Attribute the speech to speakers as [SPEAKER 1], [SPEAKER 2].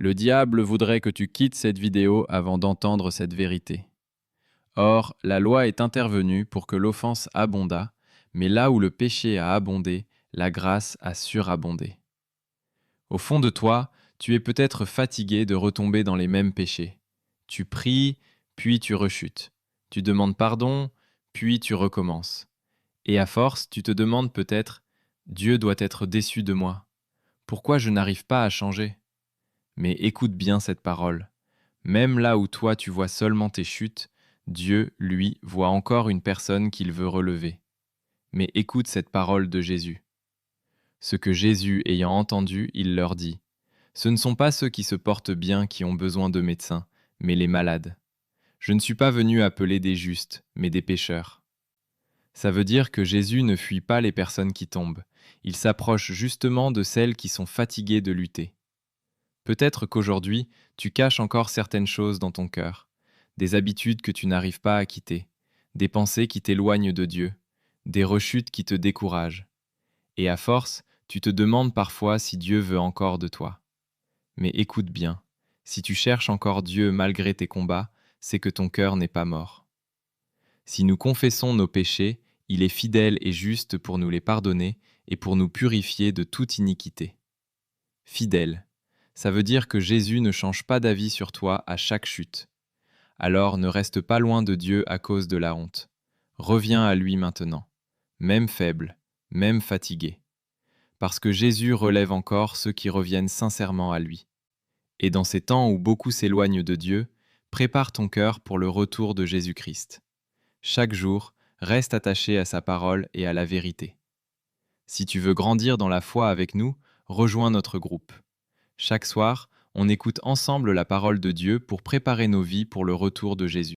[SPEAKER 1] Le diable voudrait que tu quittes cette vidéo avant d'entendre cette vérité. Or, la loi est intervenue pour que l'offense abondât, mais là où le péché a abondé, la grâce a surabondé. Au fond de toi, tu es peut-être fatigué de retomber dans les mêmes péchés. Tu pries, puis tu rechutes. Tu demandes pardon, puis tu recommences. Et à force, tu te demandes peut-être, Dieu doit être déçu de moi. Pourquoi je n'arrive pas à changer? Mais écoute bien cette parole. Même là où toi tu vois seulement tes chutes, Dieu, lui, voit encore une personne qu'il veut relever. Mais écoute cette parole de Jésus. Ce que Jésus ayant entendu, il leur dit, ce ne sont pas ceux qui se portent bien qui ont besoin de médecins, mais les malades. Je ne suis pas venu appeler des justes, mais des pécheurs. Ça veut dire que Jésus ne fuit pas les personnes qui tombent. Il s'approche justement de celles qui sont fatiguées de lutter. Peut-être qu'aujourd'hui, tu caches encore certaines choses dans ton cœur, des habitudes que tu n'arrives pas à quitter, des pensées qui t'éloignent de Dieu, des rechutes qui te découragent. Et à force, tu te demandes parfois si Dieu veut encore de toi. Mais écoute bien, si tu cherches encore Dieu malgré tes combats, c'est que ton cœur n'est pas mort. Si nous confessons nos péchés, il est fidèle et juste pour nous les pardonner et pour nous purifier de toute iniquité. Fidèle, ça veut dire que Jésus ne change pas d'avis sur toi à chaque chute. Alors ne reste pas loin de Dieu à cause de la honte. Reviens à lui maintenant, même faible, même fatigué. Parce que Jésus relève encore ceux qui reviennent sincèrement à lui. Et dans ces temps où beaucoup s'éloignent de Dieu, prépare ton cœur pour le retour de Jésus-Christ. Chaque jour, reste attaché à sa parole et à la vérité. Si tu veux grandir dans la foi avec nous, rejoins notre groupe. Chaque soir, on écoute ensemble la parole de Dieu pour préparer nos vies pour le retour de Jésus.